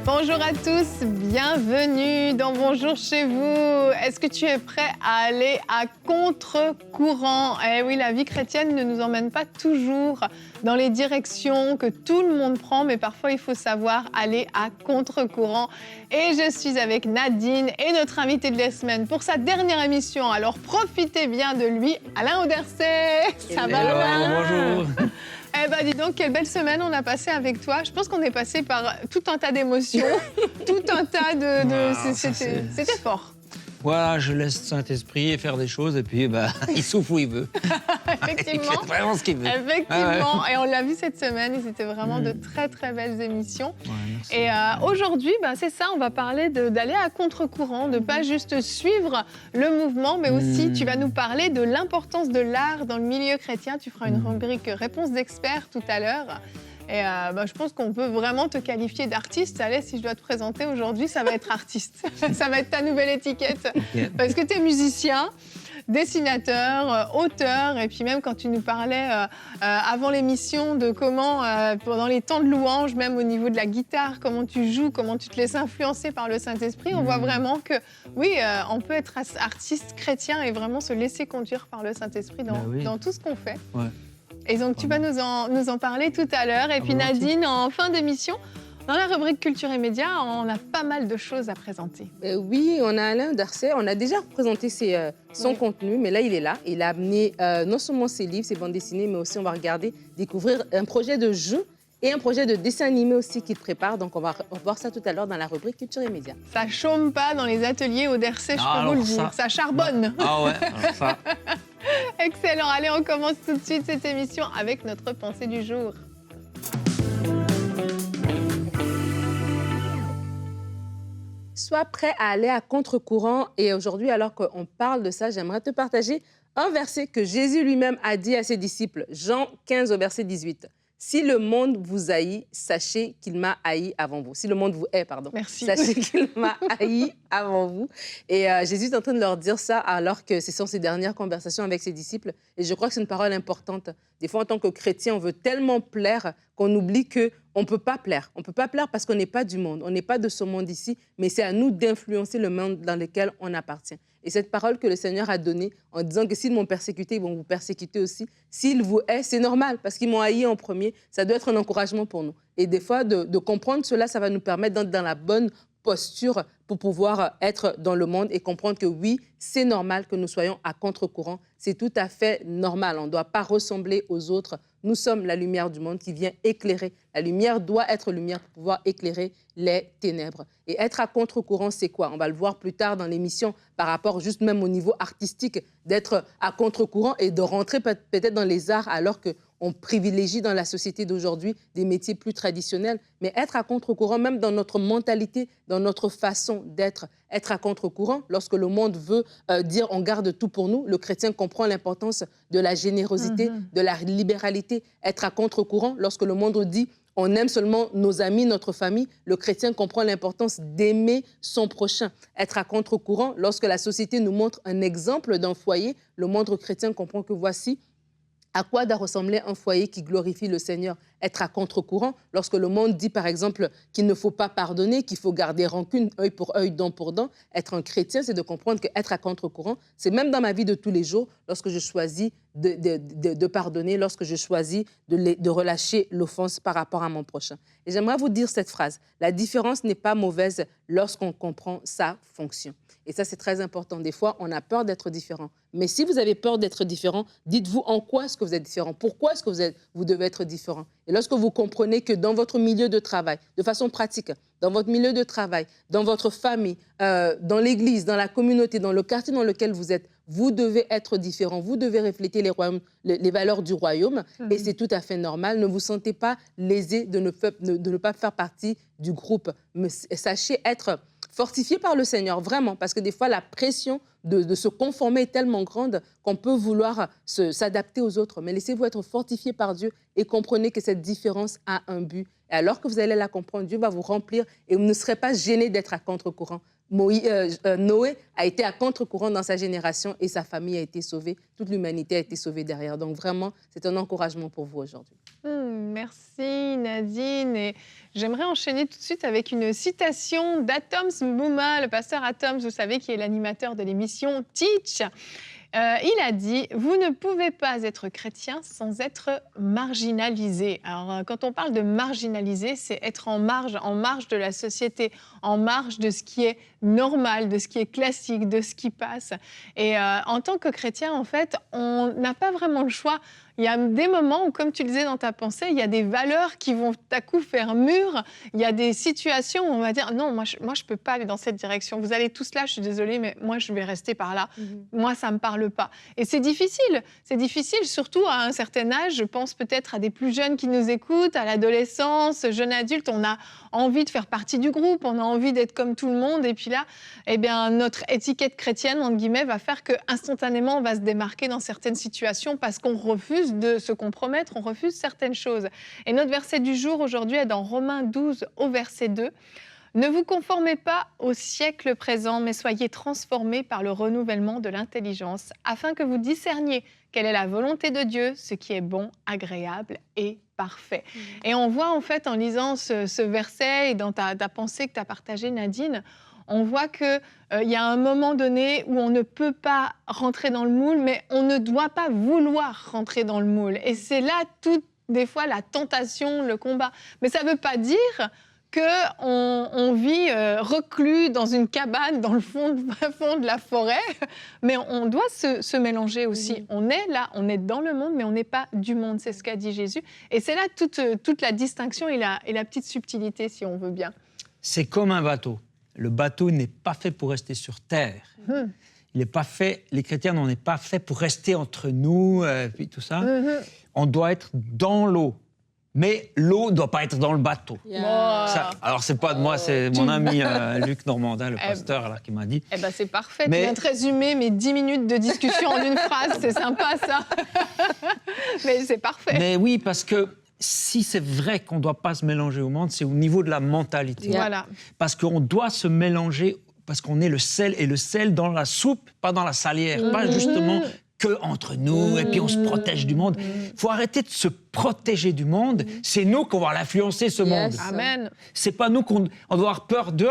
Bonjour à tous, bienvenue dans Bonjour chez vous. Est-ce que tu es prêt à aller à contre-courant? Eh oui, la vie chrétienne ne nous emmène pas toujours dans les directions que tout le monde prend, mais parfois il faut savoir aller à contre-courant. Et je suis avec Nadine et notre invité de la semaine pour sa dernière émission. Alors profitez bien de lui, Alain Auderset. Ça va, Alain? Bonjour. Eh ben dis donc, quelle belle semaine on a passé avec toi. Je pense qu'on est passé par tout un tas d'émotions, tout un tas de... C'était fort. Voilà, je laisse Saint-Esprit faire des choses et puis il souffle où il veut. Effectivement. Il fait vraiment ce qu'il veut. Effectivement. Et on l'a vu cette semaine et c'était vraiment de très très belles émissions. Ouais, merci. Et aujourd'hui, c'est ça, on va parler d'aller à contre-courant, de pas juste suivre le mouvement, mais aussi tu vas nous parler de l'importance de l'art dans le milieu chrétien. Tu feras une rubrique réponse d'experts tout à l'heure. Et je pense qu'on peut vraiment te qualifier d'artiste. Allez, si je dois te présenter aujourd'hui, ça va être artiste. Ça va être ta nouvelle étiquette. Okay. Parce que tu es musicien, dessinateur, auteur. Et puis même quand tu nous parlais avant l'émission de comment, pendant les temps de louange, même au niveau de la guitare, comment tu joues, comment tu te laisses influencer par le Saint-Esprit, on voit vraiment que, oui, on peut être artiste chrétien et vraiment se laisser conduire par le Saint-Esprit dans tout ce qu'on fait. Ouais. Et donc, tu vas nous en parler tout à l'heure. Et puis Nadine, en fin d'émission, dans la rubrique Culture et Médias, on a pas mal de choses à présenter. Oui, on a Alain Auderset. On a déjà présenté son contenu, mais là, il est là. Il a amené non seulement ses livres, ses bandes dessinées, mais aussi on va découvrir un projet de jeu et un projet de dessin animé aussi qu'il prépare. Donc, on va voir ça tout à l'heure dans la rubrique Culture et Médias. Ça chôme pas dans les ateliers Auderset, je peux vous le dire. Ça charbonne. Ah ouais, alors ça... Excellent. Allez, on commence tout de suite cette émission avec notre pensée du jour. Sois prêt à aller à contre-courant. Et aujourd'hui, alors qu'on parle de ça, j'aimerais te partager un verset que Jésus lui-même a dit à ses disciples. Jean 15 au verset 18. Si le monde vous haït, sachez qu'il m'a haï avant vous. Si le monde vous hait, pardon. Merci. Sachez qu'il m'a haï avant vous. Et Jésus est en train de leur dire ça alors que ce sont ses dernières conversations avec ses disciples. Et je crois que c'est une parole importante. Des fois, en tant que chrétien, on veut tellement plaire qu'on oublie qu'on ne peut pas plaire. On ne peut pas plaire parce qu'on n'est pas du monde. On n'est pas de ce monde ici, mais c'est à nous d'influencer le monde dans lequel on appartient. Et cette parole que le Seigneur a donnée en disant que s'ils m'ont persécuté, ils vont vous persécuter aussi. S'ils vous haïssent, c'est normal parce qu'ils m'ont haï en premier. Ça doit être un encouragement pour nous. Et des fois, de comprendre cela, ça va nous permettre d'être dans la bonne posture pour pouvoir être dans le monde et comprendre que oui, c'est normal que nous soyons à contre-courant. C'est tout à fait normal. On ne doit pas ressembler aux autres. Nous sommes la lumière du monde qui vient éclairer. La lumière doit être lumière pour pouvoir éclairer les ténèbres. Et être à contre-courant, c'est quoi? On va le voir plus tard dans l'émission par rapport juste même au niveau artistique, d'être à contre-courant et de rentrer peut-être dans les arts alors qu'on privilégie dans la société d'aujourd'hui des métiers plus traditionnels. Mais être à contre-courant, même dans notre mentalité, dans notre façon d'être, être à contre-courant, lorsque le monde veut dire on garde tout pour nous, le chrétien comprend l'importance de la générosité, de la libéralité. Être à contre-courant, lorsque le monde dit on aime seulement nos amis, notre famille, le chrétien comprend l'importance d'aimer son prochain. Être à contre-courant, lorsque la société nous montre un exemple d'un foyer, le monde chrétien comprend que voici à quoi doit ressembler un foyer qui glorifie le Seigneur. Être à contre-courant, lorsque le monde dit, par exemple, qu'il ne faut pas pardonner, qu'il faut garder rancune, œil pour œil, dent pour dent. Être un chrétien, c'est de comprendre qu'être à contre-courant, c'est même dans ma vie de tous les jours, lorsque je choisis de pardonner, lorsque je choisis de relâcher l'offense par rapport à mon prochain. Et j'aimerais vous dire cette phrase. La différence n'est pas mauvaise lorsqu'on comprend sa fonction. Et ça, c'est très important. Des fois, on a peur d'être différent. Mais si vous avez peur d'être différent, dites-vous en quoi est-ce que vous êtes différent? Pourquoi est-ce que vous devez être différent? Et lorsque vous comprenez que dans votre milieu de travail, de façon pratique, dans votre milieu de travail, dans votre famille, dans l'église, dans la communauté, dans le quartier dans lequel vous êtes, vous devez être différent, vous devez refléter les valeurs du royaume et c'est tout à fait normal. Ne vous sentez pas lésé de ne pas faire partie du groupe. Mais sachez être fortifié par le Seigneur, vraiment, parce que des fois, la pression de se conformer est tellement grande qu'on peut vouloir s'adapter aux autres. Mais laissez-vous être fortifié par Dieu et comprenez que cette différence a un but. Et alors que vous allez la comprendre, Dieu va vous remplir et vous ne serez pas gêné d'être à contre-courant. Noé a été à contre-courant dans sa génération et sa famille a été sauvée. Toute l'humanité a été sauvée derrière. Donc vraiment, c'est un encouragement pour vous aujourd'hui. Merci Nadine. Et j'aimerais enchaîner tout de suite avec une citation d'Atoms Mbouma, le pasteur Atoms, vous savez, qui est l'animateur de l'émission Teach. Il a dit « Vous ne pouvez pas être chrétien sans être marginalisé ». Alors, quand on parle de marginalisé, c'est être en marge de la société, en marge de ce qui est normal, de ce qui est classique, de ce qui passe. Et en tant que chrétien, en fait, on n'a pas vraiment le choix. Il y a des moments où, comme tu le disais dans ta pensée, il y a des valeurs qui vont à coup faire mur. Il y a des situations où on va dire « Non, moi, je peux pas aller dans cette direction. Vous allez tous là, je suis désolée, mais moi, je vais rester par là. Moi, ça me parle pas. » Et c'est difficile. C'est difficile, surtout à un certain âge. Je pense peut-être à des plus jeunes qui nous écoutent, à l'adolescence, jeune adulte. On a envie de faire partie du groupe, on a envie d'être comme tout le monde. Et puis là, eh bien, notre étiquette chrétienne, entre guillemets, va faire qu'instantanément, on va se démarquer dans certaines situations parce qu'on refuse de se compromettre, on refuse certaines choses. Et notre verset du jour aujourd'hui est dans Romains 12 au verset 2. « Ne vous conformez pas au siècle présent, mais soyez transformés par le renouvellement de l'intelligence, afin que vous discerniez quelle est la volonté de Dieu, ce qui est bon, agréable et parfait. » Et on voit en fait, en lisant ce verset et dans ta pensée que tu as partagée, Nadine, on voit qu'il y a un moment donné où on ne peut pas rentrer dans le moule, mais on ne doit pas vouloir rentrer dans le moule. Et c'est là, des fois, la tentation, le combat. Mais ça ne veut pas dire qu'on vit reclus dans une cabane dans le fond de la forêt, mais on doit se mélanger aussi. On est là, on est dans le monde, mais on n'est pas du monde, c'est ce qu'a dit Jésus. Et c'est là toute la distinction et la petite subtilité, si on veut bien. C'est comme un bateau. Le bateau n'est pas fait pour rester sur terre. Il n'est pas fait, les chrétiens n'en est pas fait pour rester entre nous, puis tout ça. On doit être dans l'eau. Mais l'eau ne doit pas être dans le bateau. Ça, alors, c'est pas de moi, c'est mon ami Luc Normandin, le pasteur, là, qui m'a dit. Eh ben, c'est parfait. Tu viens de résumer mes 10 minutes de discussion en une phrase. C'est sympa, ça. Mais c'est parfait. Mais oui, parce que si c'est vrai qu'on ne doit pas se mélanger au monde, c'est au niveau de la mentalité. Voilà. Parce qu'on doit se mélanger, parce qu'on est le sel, et le sel dans la soupe, pas dans la salière. Pas justement que entre nous, et puis on se protège du monde. Il faut arrêter de se protéger du monde. C'est nous qu'on va l'influencer, ce monde. Amen. C'est pas nous qu'on doit avoir peur d'eux.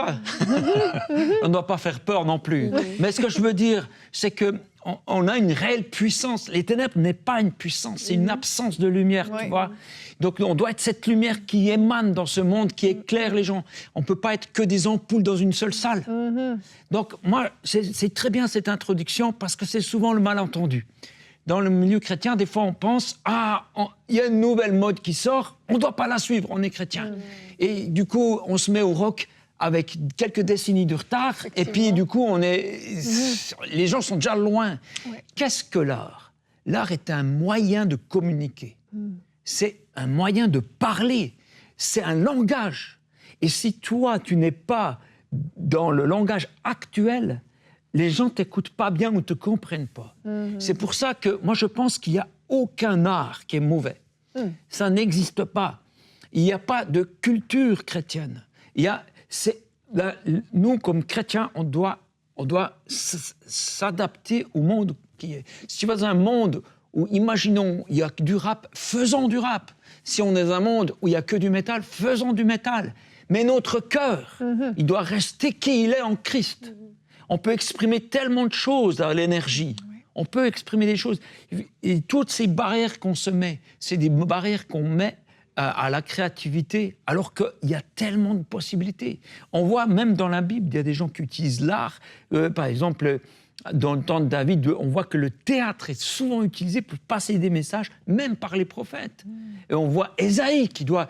On ne doit pas faire peur non plus. Mais ce que je veux dire, c'est qu'on a une réelle puissance. Les ténèbres n'est pas une puissance, c'est une absence de lumière, tu vois. Donc on doit être cette lumière qui émane dans ce monde, qui éclaire les gens. On ne peut pas être que des ampoules dans une seule salle. Donc moi, c'est très bien cette introduction parce que c'est souvent le malentendu. Dans le milieu chrétien, des fois on pense « Ah, il y a une nouvelle mode qui sort, on ne doit pas la suivre, on est chrétien. » Et du coup, on se met au rock avec quelques décennies de retard. Et puis du coup, les gens sont déjà loin. Qu'est-ce que l'art ? L'art est un moyen de communiquer. C'est un moyen de parler. C'est un langage. Et si toi, tu n'es pas dans le langage actuel, les gens ne t'écoutent pas bien ou ne te comprennent pas. C'est pour ça que moi, je pense qu'il n'y a aucun art qui est mauvais. Ça n'existe pas. Il n'y a pas de culture chrétienne. Nous, comme chrétiens, on doit s'adapter au monde qui est. Si tu vas dans un monde où, imaginons, il n'y a que du rap, faisons du rap. Si on est dans un monde où il n'y a que du métal, faisons du métal. Mais notre cœur, il doit rester qui il est en Christ. On peut exprimer tellement de choses dans l'énergie. On peut exprimer des choses. Et toutes ces barrières qu'on se met, c'est des barrières qu'on met à la créativité, alors qu'il y a tellement de possibilités. On voit même dans la Bible, il y a des gens qui utilisent l'art. Par exemple, dans le temps de David, on voit que le théâtre est souvent utilisé pour passer des messages, même par les prophètes. Et on voit Ésaïe qui doit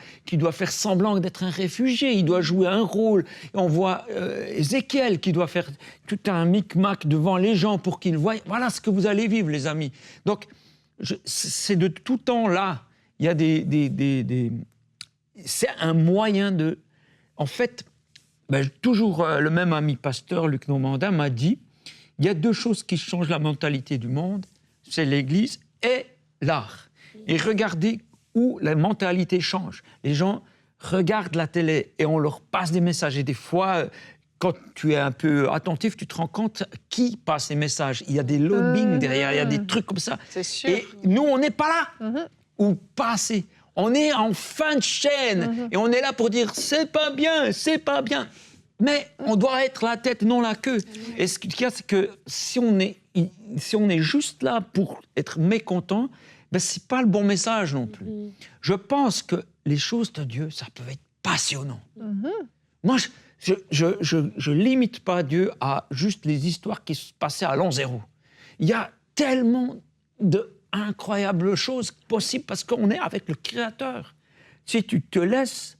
faire semblant d'être un réfugié, il doit jouer un rôle. Et on voit Ézéchiel qui doit faire tout un micmac devant les gens pour qu'ils voient. Voilà ce que vous allez vivre, les amis. Donc, c'est de tout temps là. Il y a c'est un moyen de... En fait, toujours le même ami pasteur, Luc Normandin, m'a dit il y a deux choses qui changent la mentalité du monde, c'est l'Église et l'art. Et regardez où la mentalité change. Les gens regardent la télé et on leur passe des messages. Et des fois, quand tu es un peu attentif, tu te rends compte qui passe les messages. Il y a des lobbying derrière, il y a des trucs comme ça. C'est sûr. Et nous, on n'est pas là, ou pas assez. On est en fin de chaîne, et on est là pour dire « c'est pas bien, c'est pas bien ». Mais on doit être la tête, non la queue. Et ce qu'il y a, c'est que si on est juste là pour être mécontent, ben, ce n'est pas le bon message non plus. Je pense que les choses de Dieu, ça peut être passionnant. Moi, je limite pas Dieu à juste les histoires qui se passaient à l'an zéro. Il y a tellement d'incroyables choses possibles parce qu'on est avec le Créateur. Si tu te laisses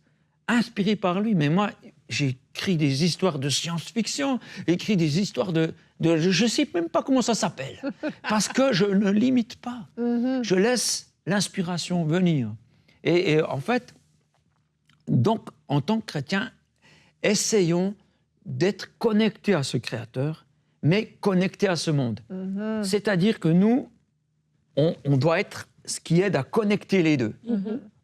inspirer par lui, mais moi, j'ai écrit des histoires de science-fiction, écrit des histoires je ne sais même pas comment ça s'appelle, parce que je ne limite pas. Je laisse l'inspiration venir. Et en fait, donc, en tant que chrétien, essayons d'être connectés à ce Créateur, mais connectés à ce monde. C'est-à-dire que nous, on doit être ce qui aide à connecter les deux.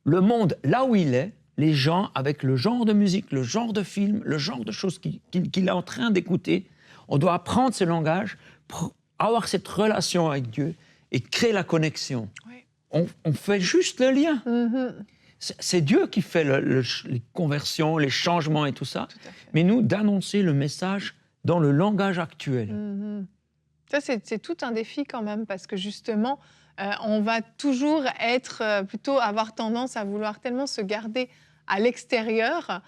Le monde, là où il est, les gens, avec le genre de musique, le genre de film, le genre de choses qu'il est en train d'écouter, on doit apprendre ce langage pour avoir cette relation avec Dieu et créer la connexion. Oui. On fait juste le lien. C'est Dieu qui fait les conversions, les changements et tout ça. Mais nous, d'annoncer le message dans le langage actuel. Ça, c'est tout un défi quand même, parce que justement, on va toujours plutôt avoir tendance à vouloir tellement se garder à l'extérieur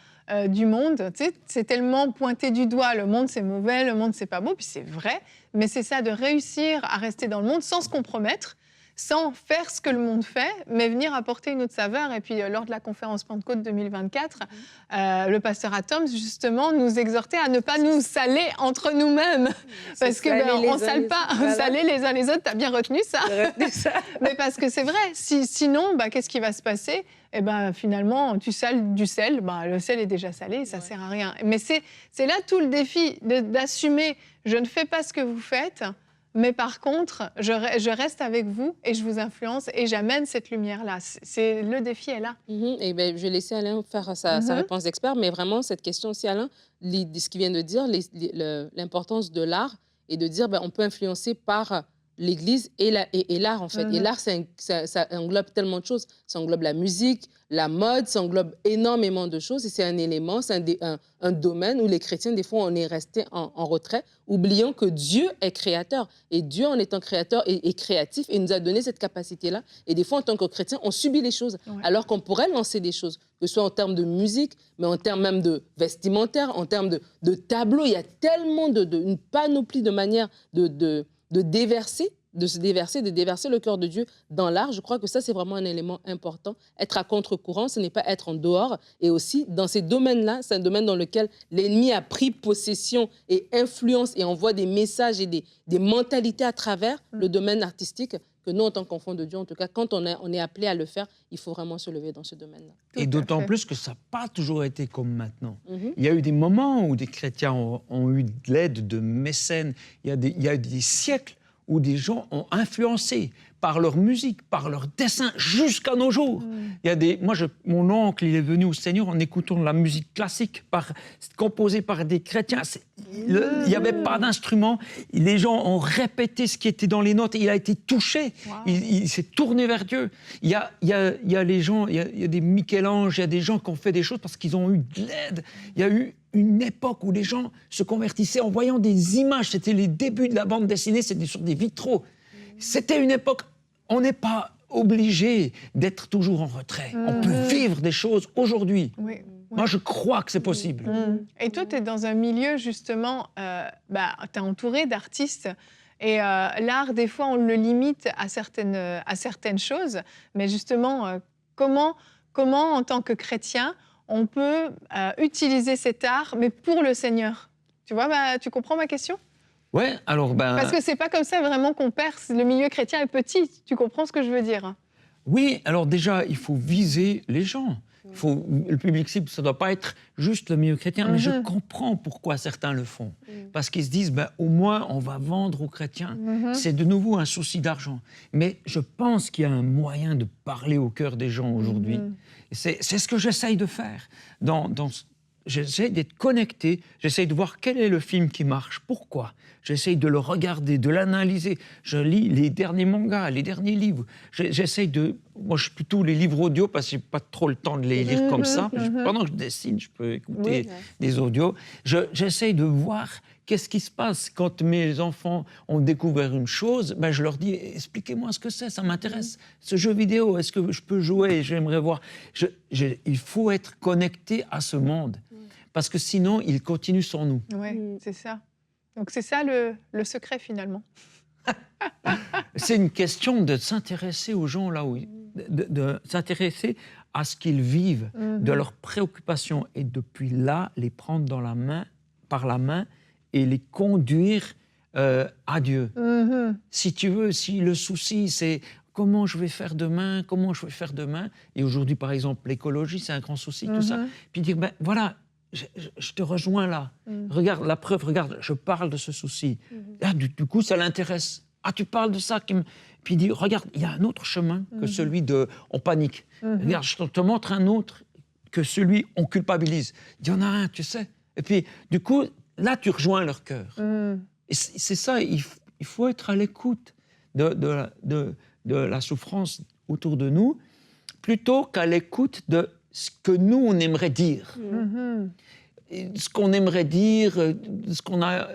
du monde. Tu sais, c'est tellement pointé du doigt, le monde c'est mauvais, le monde c'est pas beau, puis c'est vrai, mais c'est ça, de réussir à rester dans le monde sans se compromettre, sans faire ce que le monde fait, mais venir apporter une autre saveur. Et puis, lors de la conférence Pentecôte 2024, le pasteur Atom, justement, nous exhortait à ne pas nous saler entre nous-mêmes. Parce qu'on ne sale pas, saler les uns les autres. Tu as bien retenu ça. Mais parce que c'est vrai. Sinon, qu'est-ce qui va se passer ? Eh ben, finalement, tu sales du sel. Le sel est déjà salé, ça ne sert à rien. Mais c'est là tout le défi, d'assumer « je ne fais pas ce que vous faites », mais par contre, je reste avec vous et je vous influence et j'amène cette lumière-là. Le défi est là. Et ben, je vais laisser Alain faire sa réponse d'expert, mais vraiment, cette question aussi, Alain, ce qu'il vient de dire, l'importance de l'art et de dire on peut influencer par l'Église et l'art, en fait. Et l'art, ça englobe tellement de choses. Ça englobe la musique, la mode, ça englobe énormément de choses. Et c'est un élément, c'est un domaine où les chrétiens, des fois, on est restés en retrait, oubliant que Dieu est créateur. Et Dieu, en étant créateur, est créatif et nous a donné cette capacité-là. Et des fois, en tant que chrétien, on subit les choses, alors qu'on pourrait lancer des choses, que ce soit en termes de musique, mais en termes même de vestimentaire, en termes de tableaux. Il y a tellement une panoplie de manières de déverser le cœur de Dieu dans l'art. Je crois que ça, c'est vraiment un élément important. Être à contre-courant, ce n'est pas être en dehors. Et aussi, dans ces domaines-là, c'est un domaine dans lequel l'ennemi a pris possession et influence et envoie des messages et des mentalités à travers le domaine artistique, que nous, en tant qu'enfants de Dieu, en tout cas, quand on est appelé à le faire, il faut vraiment se lever dans ce domaine-là. Et d'autant plus que ça n'a pas toujours été comme maintenant. Il y a eu des moments où des chrétiens ont eu de l'aide de mécènes. Il y a eu des siècles où des gens ont influencé par leur musique, par leur dessin, jusqu'à nos jours. Mon oncle, il est venu au Seigneur en écoutant de la musique classique, composée par des chrétiens. Il n'y avait pas d'instrument. Les gens ont répété ce qui était dans les notes et il a été touché. Wow. Il s'est tourné vers Dieu. Il y a les gens, il y a des Michel-Ange, il y a des gens qui ont fait des choses parce qu'ils ont eu de l'aide. Il y a eu une époque où les gens se convertissaient en voyant des images. C'était les débuts de la bande dessinée, c'était sur des vitraux. C'était une époque, on n'est pas obligé d'être toujours en retrait. On peut vivre des choses aujourd'hui. Oui. Moi, je crois que c'est possible. Et toi, tu es dans un milieu, justement, tu es entouré d'artistes. Et l'art, des fois, on le limite à certaines choses. Mais justement, comment, en tant que chrétien, on peut utiliser cet art, mais pour le Seigneur? Tu vois, tu comprends ma question? Oui, alors... Parce que c'est pas comme ça vraiment qu'on perce. Le milieu chrétien est petit. Tu comprends ce que je veux dire? Oui, alors déjà, il faut viser les gens. Le public cible, ça ne doit pas être juste le milieu chrétien, mais je comprends pourquoi certains le font. Parce qu'ils se disent, au moins, on va vendre aux chrétiens. C'est de nouveau un souci d'argent. Mais je pense qu'il y a un moyen de parler au cœur des gens aujourd'hui. C'est ce que j'essaye de faire. j'essaie d'être connecté, j'essaie de voir quel est le film qui marche, pourquoi. J'essaie de le regarder, de l'analyser. Je lis les derniers mangas, les derniers livres. J'essaie de... Moi, je suis plutôt les livres audio parce que je n'ai pas trop le temps de les lire comme ça. Pendant que je dessine, je peux écouter des audios. J'essaie de voir qu'est-ce qui se passe. Quand mes enfants ont découvert une chose, ben, je leur dis, expliquez-moi ce que c'est, ça m'intéresse. Ce jeu vidéo, est-ce que je peux jouer? J'aimerais voir. Il faut être connecté à ce monde. Parce que sinon, il continue sans nous. Oui, c'est ça. Donc c'est ça le secret finalement. C'est une question de s'intéresser aux gens là où de s'intéresser à ce qu'ils vivent, de leurs préoccupations et depuis là les prendre par la main et les conduire à Dieu. Si tu veux, si le souci c'est comment je vais faire demain, et aujourd'hui par exemple l'écologie c'est un grand souci, tout ça, puis dire ben voilà. Je te rejoins là. Regarde, la preuve, regarde, je parle de ce souci. Ah, du coup, ça l'intéresse. Ah, tu parles de ça. Puis il dit, regarde, il y a un autre chemin que celui de on panique. Regarde, je te montre un autre que celui on culpabilise. Il y en a un, tu sais. Et puis, du coup, là, tu rejoins leur cœur. Et c'est ça, il faut être à l'écoute de la souffrance autour de nous, plutôt qu'à l'écoute de ce que nous, on aimerait dire. Ce qu'on aimerait dire, ce qu'on a,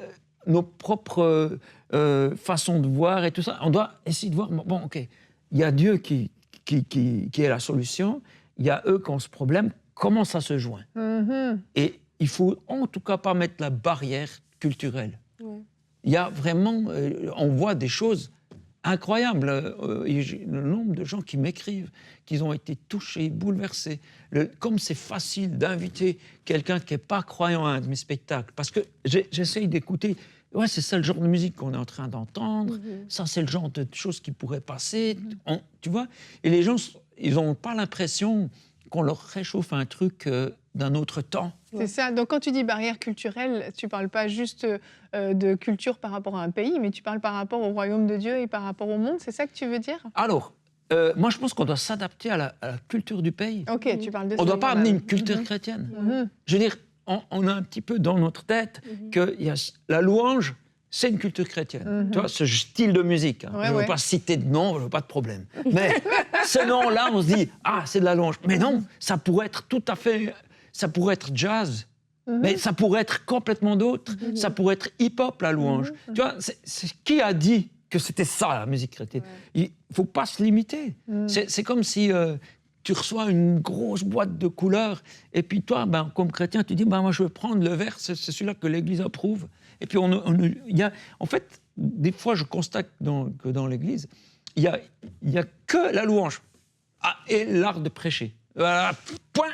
nos propres façons de voir et tout ça. On doit essayer de voir, bon, OK, il y a Dieu qui est la solution, il y a eux qui ont ce problème, comment ça se joint? Et il faut en tout cas pas mettre la barrière culturelle. Il y a vraiment, on voit des choses incroyable, le nombre de gens qui m'écrivent, qu'ils ont été touchés, bouleversés. Comme c'est facile d'inviter quelqu'un qui n'est pas croyant à un de mes spectacles, parce que j'essaye d'écouter, ouais, c'est ça le genre de musique qu'on est en train d'entendre, ça c'est le genre de choses qui pourraient passer, tu vois. Et les gens, ils n'ont pas l'impression qu'on leur réchauffe un truc d'un autre temps. C'est ça. Donc, quand tu dis barrière culturelle, tu ne parles pas juste de culture par rapport à un pays, mais tu parles par rapport au royaume de Dieu et par rapport au monde. C'est ça que tu veux dire? Alors, moi, je pense qu'on doit s'adapter à la culture du pays. OK, tu parles de ça. On ne doit pas amener une culture chrétienne. Je veux dire, on a un petit peu dans notre tête que la louange, c'est une culture chrétienne. Tu vois, ce style de musique. Hein. Je ne veux pas citer de nom, je ne veux pas de problème. Mais ce nom-là, on se dit, ah, c'est de la louange. Mais non, ça pourrait être tout à fait... Ça pourrait être jazz, mais ça pourrait être complètement d'autre. Ça pourrait être hip-hop, la louange. Tu vois, qui a dit que c'était ça, la musique chrétienne? Il ne faut pas se limiter. C'est comme si tu reçois une grosse boîte de couleurs, et puis toi, comme chrétien, tu dis, moi, je veux prendre le vert, c'est celui-là que l'Église approuve. Et puis, en fait, des fois, je constate que dans l'Église, il y a que la louange et l'art de prêcher. Voilà, point.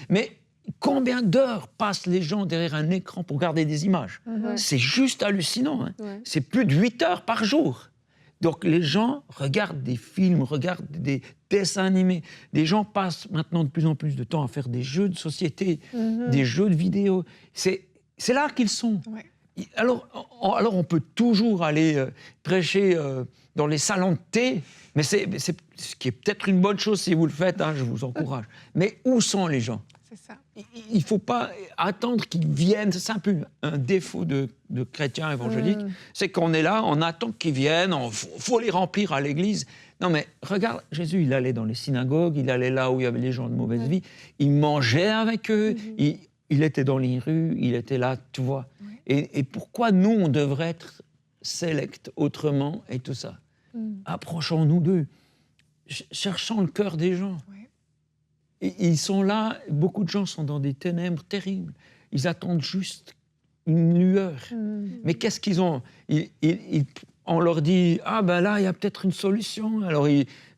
Mais combien d'heures passent les gens derrière un écran pour regarder des images? C'est juste hallucinant. Hein. C'est plus de 8 heures par jour. Donc les gens regardent des films, regardent des dessins animés. Les gens passent maintenant de plus en plus de temps à faire des jeux de société, des jeux de vidéo. C'est là qu'ils sont. Alors on peut toujours aller prêcher dans les salons de thé, mais c'est ce qui est peut-être une bonne chose si vous le faites, hein, je vous encourage. Mais où sont les gens? C'est ça. Il ne faut pas attendre qu'ils viennent. C'est un peu un défaut de chrétiens évangéliques. C'est qu'on est là, on attend qu'ils viennent, il faut les remplir à l'église. Non mais regarde, Jésus, il allait dans les synagogues, il allait là où il y avait les gens de mauvaise vie, il mangeait avec eux, il était dans les rues, il était là, tu vois. Et pourquoi nous, on devrait être sélects autrement et tout ça? Approchons-nous d'eux, cherchons le cœur des gens. Et ils sont là, beaucoup de gens sont dans des ténèbres terribles. Ils attendent juste une lueur. Mais qu'est-ce qu'ils ont? On leur dit, là, il y a peut-être une solution. Alors,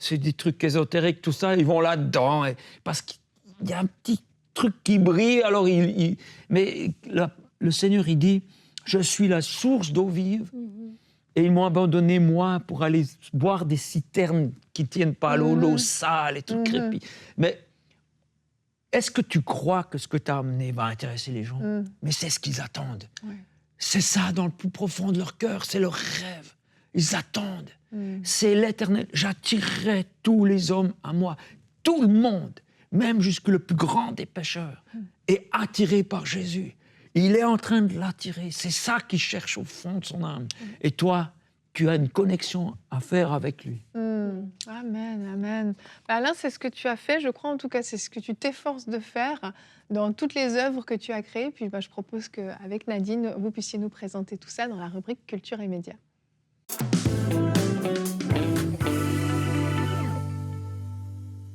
c'est des trucs ésotériques, tout ça, ils vont là-dedans. Parce qu'il y a un petit truc qui brille, alors mais le Seigneur, il dit, je suis la source d'eau vive. Et ils m'ont abandonné, moi, pour aller boire des citernes qui ne tiennent pas à l'eau sale et tout crépi. Mais est-ce que tu crois que ce que tu as amené va intéresser les gens? Mais c'est ce qu'ils attendent. C'est ça, dans le plus profond de leur cœur, c'est leur rêve. Ils attendent. C'est l'Éternel. J'attirerai tous les hommes à moi. Tout le monde. même jusque le plus grand des pécheurs, est attiré par Jésus. Il est en train de l'attirer. C'est ça qu'il cherche au fond de son âme. Et toi, tu as une connexion à faire avec lui. Amen, amen. Alain, c'est ce que tu as fait, je crois, en tout cas, c'est ce que tu t'efforces de faire dans toutes les œuvres que tu as créées. Puis je propose qu'avec Nadine, vous puissiez nous présenter tout ça dans la rubrique Culture et Médias.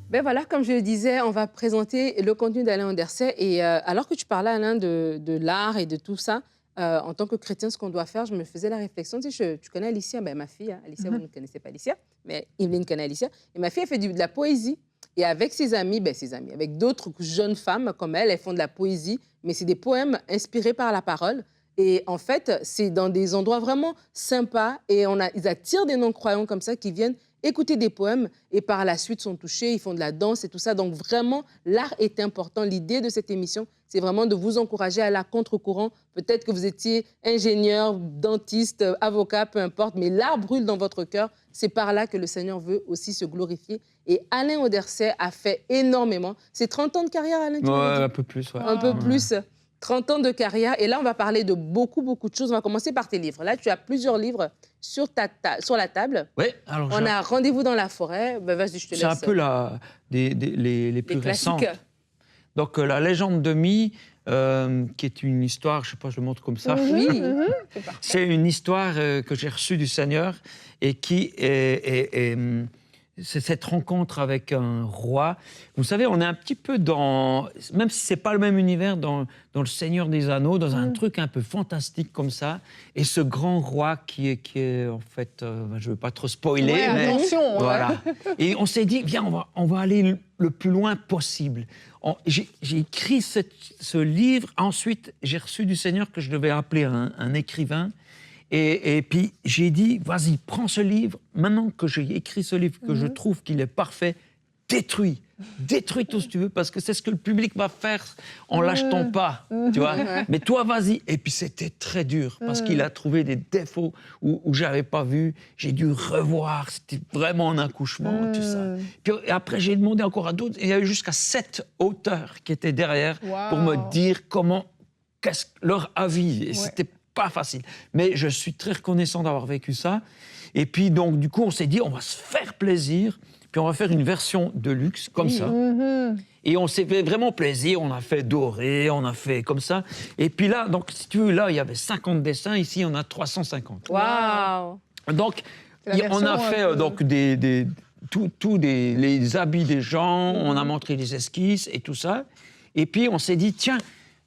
Ben voilà, comme je le disais, on va présenter le contenu d'Alain Anderset. Et alors que tu parlais, Alain, de l'art et de tout ça, en tant que chrétien, ce qu'on doit faire, je me faisais la réflexion. Tu connais Alicia, ben, ma fille, hein, Alicia, vous ne connaissez pas Alicia, mais Evelyne connaît Alicia. Et ma fille, elle fait de la poésie. Et avec ses amis, avec d'autres jeunes femmes comme elle, elles font de la poésie, mais c'est des poèmes inspirés par la parole. Et en fait, c'est dans des endroits vraiment sympas. Et ils attirent des non-croyants comme ça qui viennent écouter des poèmes et par la suite sont touchés, ils font de la danse et tout ça. Donc vraiment, l'art est important. L'idée de cette émission, c'est vraiment de vous encourager à aller à contre-courant. Peut-être que vous étiez ingénieur, dentiste, avocat, peu importe, mais l'art brûle dans votre cœur. C'est par là que le Seigneur veut aussi se glorifier. Et Alain Anderset a fait énormément. C'est 30 ans de carrière, Alain? Un peu plus. Ouais. Un peu plus. 30 ans de carrière. Et là, on va parler de beaucoup de choses. On va commencer par tes livres. Là, tu as plusieurs livres sur la table. Oui, alors on a Rendez-vous dans la forêt. Ben, vas-y, je te laisse. C'est un peu les plus récentes. Classiques. Donc, La légende de Mi, qui est une histoire, je ne sais pas, je le montre comme ça. Oui. C'est une histoire que j'ai reçue du Seigneur et qui c'est cette rencontre avec un roi. Vous savez, on est un petit peu dans, même si ce n'est pas le même univers, dans le Seigneur des Anneaux, dans un truc un peu fantastique comme ça. Et ce grand roi qui est en fait, je ne veux pas trop spoiler, ouais, mais attention, voilà. Et on s'est dit, viens, on va aller le plus loin possible. J'ai écrit ce livre. Ensuite, j'ai reçu du Seigneur que je devais appeler un écrivain. Et puis, j'ai dit, vas-y, prends ce livre. Maintenant que j'ai écrit ce livre, que je trouve qu'il est parfait, détruis tout ce que tu veux, parce que c'est ce que le public va faire en l'achetant pas, tu vois. Mais toi, vas-y. Et puis, c'était très dur, parce qu'il a trouvé des défauts où j'avais pas vu. J'ai dû revoir. C'était vraiment un accouchement, tout ça. Puis après, j'ai demandé encore à d'autres. Il y a eu jusqu'à 7 auteurs qui étaient derrière pour me dire qu'est-ce leur avis. Et c'était pas facile. Mais je suis très reconnaissant d'avoir vécu ça. Et puis, donc, du coup, on s'est dit, on va se faire plaisir, puis on va faire une version de luxe, comme ça. Et on s'est fait vraiment plaisir. On a fait doré, on a fait comme ça. Et puis là, donc, si tu veux, là, il y avait 50 dessins. Ici, on a 350. Waouh! Donc, on a fait donc tous les habits des gens, on a montré les esquisses et tout ça. Et puis, on s'est dit, tiens,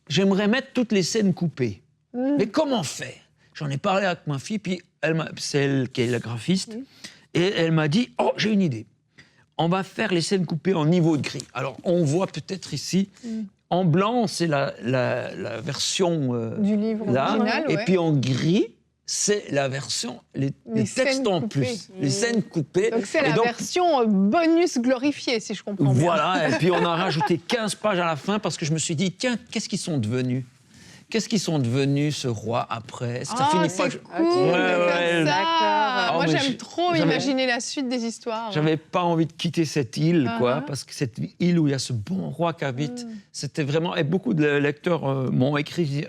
j'aimerais mettre toutes les scènes coupées. Mais comment faire? J'en ai parlé avec ma fille, puis c'est elle qui est la graphiste, et elle m'a dit, oh, j'ai une idée. On va faire les scènes coupées en niveau de gris. Alors, on voit peut-être ici, en blanc, c'est la version du livre original, et puis en gris, c'est la version, les textes en plus, les scènes coupées. Donc c'est la version bonus glorifiée, si je comprends bien. Voilà, et puis on a rajouté 15 pages à la fin, parce que je me suis dit, tiens, qu'est-ce qu'ils sont devenus, ce roi après? Ça finit pas. C'est cool de faire ça. Moi, j'aime trop imaginer la suite des histoires. J'avais pas envie de quitter cette île, parce que cette île où il y a ce bon roi qui habite, c'était vraiment... Et beaucoup de lecteurs m'ont écrit,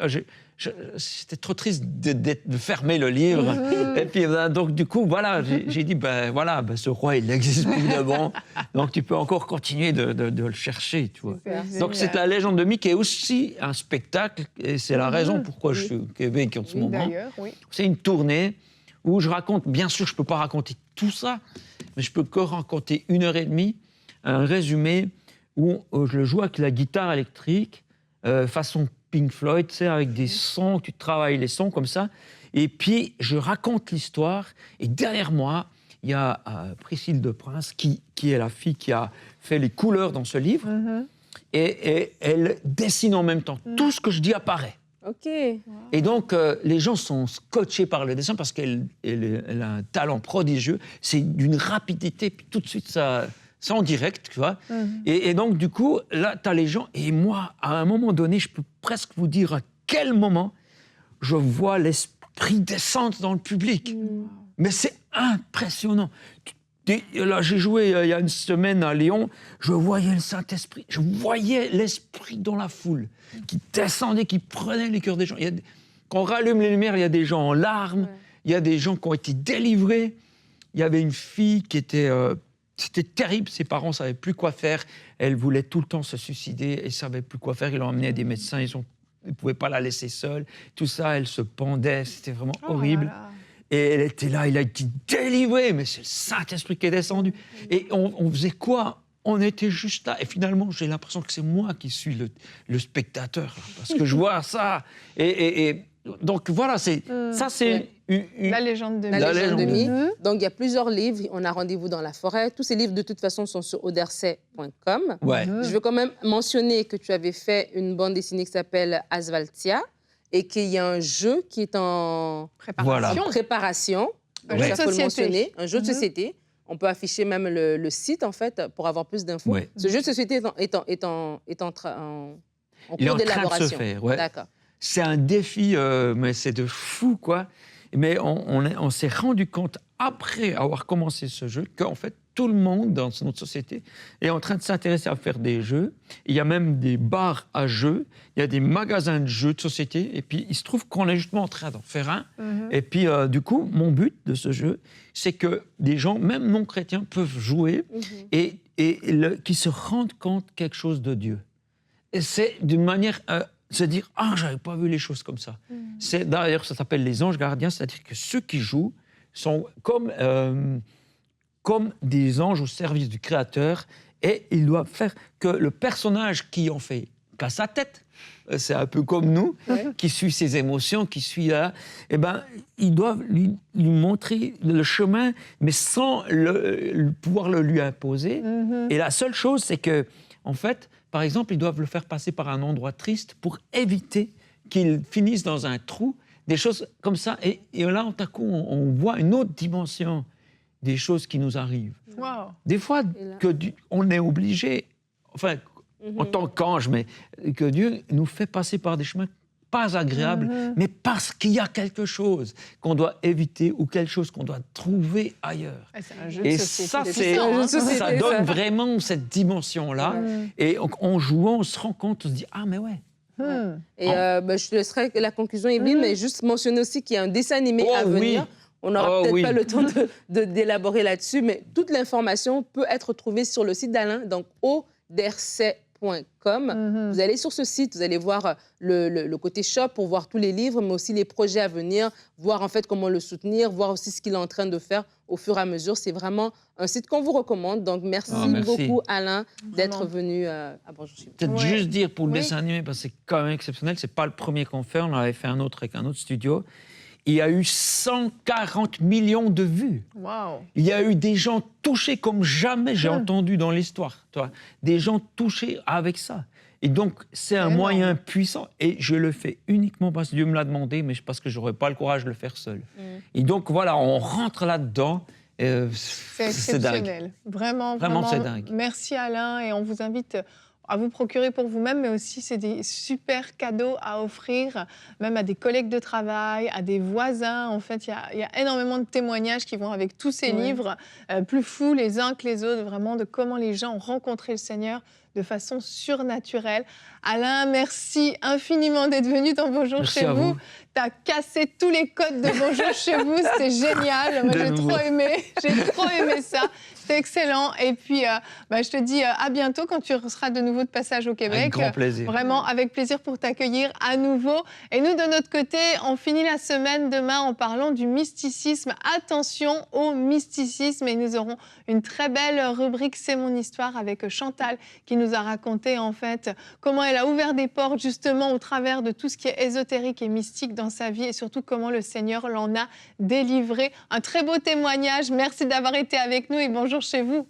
c'était trop triste de fermer le livre. Et puis, donc, du coup, voilà, j'ai dit, ce roi, il existe plus d'avant. Donc, tu peux encore continuer de le chercher, tu vois. Donc, c'est la légende de Mi qui est aussi un spectacle. Et c'est la raison pourquoi je suis au Québec en ce moment. C'est une tournée où je raconte, bien sûr, je ne peux pas raconter tout ça, mais je peux que raconter 1h30, un résumé où je le joue avec la guitare électrique, façon Pink Floyd, tu sais, avec des sons, tu travailles les sons comme ça. Et puis, je raconte l'histoire. Et derrière moi, il y a Priscille de Prince, qui est la fille qui a fait les couleurs dans ce livre. Et elle dessine en même temps. Tout ce que je dis apparaît. OK. Et donc, les gens sont scotchés par le dessin parce qu'elle a un talent prodigieux. C'est d'une rapidité, puis tout de suite, ça... C'est en direct, tu vois. Et donc, du coup, là, tu as les gens. Et moi, à un moment donné, je peux presque vous dire à quel moment je vois l'esprit descendre dans le public. Mais c'est impressionnant. Là, j'ai joué il y a une semaine à Lyon, je voyais le Saint-Esprit, je voyais l'Esprit dans la foule, qui descendait, qui prenait les cœurs des gens. Quand on rallume les lumières, il y a des gens en larmes, il y a des gens qui ont été délivrés. Il y avait une fille qui était... c'était terrible, ses parents ne savaient plus quoi faire. Elle voulait tout le temps se suicider, elle ne savait plus quoi faire. Ils l'ont emmenée à des médecins, ils ne pouvaient pas la laisser seule. Tout ça, elle se pendait, c'était vraiment horrible. Là là. Et elle était là, il a été délivré, mais c'est le Saint-Esprit qui est descendu. Et on faisait quoi? On était juste là. Et finalement, j'ai l'impression que c'est moi qui suis le spectateur, parce que je vois ça. Et donc voilà, ça c'est... La légende de La légende de Mi. Mhm. Donc, il y a plusieurs livres. On a Rendez-vous dans la forêt. Tous ces livres, de toute façon, sont sur odersay.com. Ouais. Je veux quand même mentionner que tu avais fait une bande dessinée qui s'appelle Asphaltia et qu'il y a un jeu qui est en Préparation. préparation. Un Donc, jeu de ça, faut le société. mentionner. Un jeu de Mhm. société. On peut afficher même le site, en fait, pour avoir plus d'infos. Ouais. Ce jeu de société est en Il est en cours train de se d'élaboration. faire, ouais. D'accord. C'est un défi, mais c'est de fou, quoi. Mais on s'est rendu compte, après avoir commencé ce jeu, qu'en fait, tout le monde dans notre société est en train de s'intéresser à faire des jeux. Il y a même des bars à jeux, il y a des magasins de jeux de société. Et puis, il se trouve qu'on est justement en train d'en faire un. Mhm. Et puis, du coup, mon but de ce jeu, c'est que des gens, même non chrétiens, peuvent jouer et qui se rendent compte quelque chose de Dieu. Et c'est d'une manière... se dire « Ah, j'avais pas vu les choses comme ça D'ailleurs, ça s'appelle les anges gardiens, c'est-à-dire que ceux qui jouent sont comme des anges au service du Créateur et ils doivent faire que le personnage qui en fait qu'à sa tête, c'est un peu comme nous, qui suit ses émotions, qui suit là, eh ben, ils doivent lui montrer le chemin, mais sans pouvoir le lui imposer. Et la seule chose, c'est que, en fait, par exemple, ils doivent le faire passer par un endroit triste pour éviter qu'il finisse dans un trou, des choses comme ça. Et là, tout à coup, on voit une autre dimension des choses qui nous arrivent. Wow. Des fois, on est obligé, enfin, en tant qu'ange, mais que Dieu nous fait passer par des chemins pas agréables, mais parce qu'il y a quelque chose qu'on doit éviter ou quelque chose qu'on doit trouver ailleurs. C'est un jeu Et de société. ça, C'est puissant, un jeu de hein. société. ça donne vraiment cette dimension-là. Et en jouant, on se rend compte, on se dit « Ah, mais ouais ». Et je te laisserai la conclusion, Evelyne, mais juste mentionner aussi qu'il y a un dessin animé à venir. On n'aura peut-être pas le temps d'élaborer là-dessus, mais toute l'information peut être trouvée sur le site d'Alain, donc odersay.com. Vous allez sur ce site, vous allez voir le côté shop pour voir tous les livres, mais aussi les projets à venir, voir en fait comment le soutenir, voir aussi ce qu'il est en train de faire au fur et à mesure. C'est vraiment un site qu'on vous recommande. Donc, merci beaucoup, Alain, d'être venu à Bonjour chez vous. Peut-être juste dire pour le Oui. dessin animé, parce que c'est quand même exceptionnel, c'est pas le premier qu'on fait, on avait fait un autre avec un autre studio. Il y a eu 140 millions de vues. Wow. Il y a eu des gens touchés comme jamais j'ai entendu dans l'histoire. Des gens touchés avec ça. Et donc, c'est un énorme. moyen puissant. Et je le fais uniquement parce que Dieu me l'a demandé, mais parce que je n'aurais pas le courage de le faire seul. Et donc, voilà, on rentre là-dedans. C'est exceptionnel. Vraiment, c'est dingue. Merci Alain et on vous invite à vous procurer pour vous-même, mais aussi c'est des super cadeaux à offrir, même à des collègues de travail, à des voisins. En fait, il y a énormément de témoignages qui vont avec tous ces livres, plus fous les uns que les autres, vraiment de comment les gens ont rencontré le Seigneur de façon surnaturelle. Alain, merci infiniment d'être venu dans Bonjour Merci chez à vous. vous. Tu as cassé tous les codes de Bonjour chez vous, c'était génial. Moi, De j'ai nouveau. trop aimé ça. C'était excellent. Et puis, je te dis à bientôt quand tu seras de nouveau de passage au Québec. Avec grand plaisir. Vraiment, avec plaisir pour t'accueillir à nouveau. Et nous, de notre côté, on finit la semaine demain en parlant du mysticisme. Attention au mysticisme. Et nous aurons une très belle rubrique C'est mon histoire avec Chantal qui nous a raconté en fait comment elle a ouvert des portes justement au travers de tout ce qui est ésotérique et mystique dans sa vie et surtout comment le Seigneur l'en a délivré. Un très beau témoignage. Merci d'avoir été avec nous et bonjour chez vous.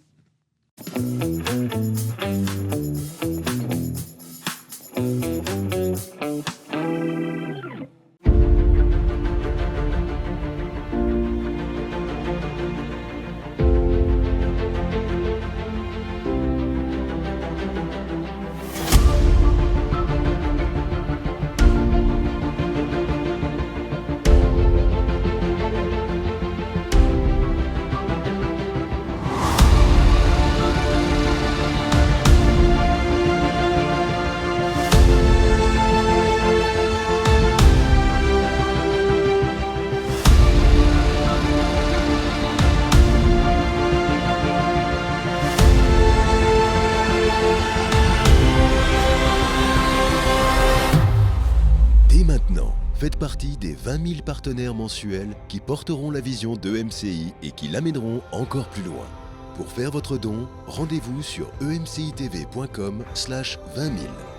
faites partie des 20 000 partenaires mensuels qui porteront la vision d'EMCI et qui l'amèneront encore plus loin. Pour faire votre don, rendez-vous sur emcitv.com/20 000.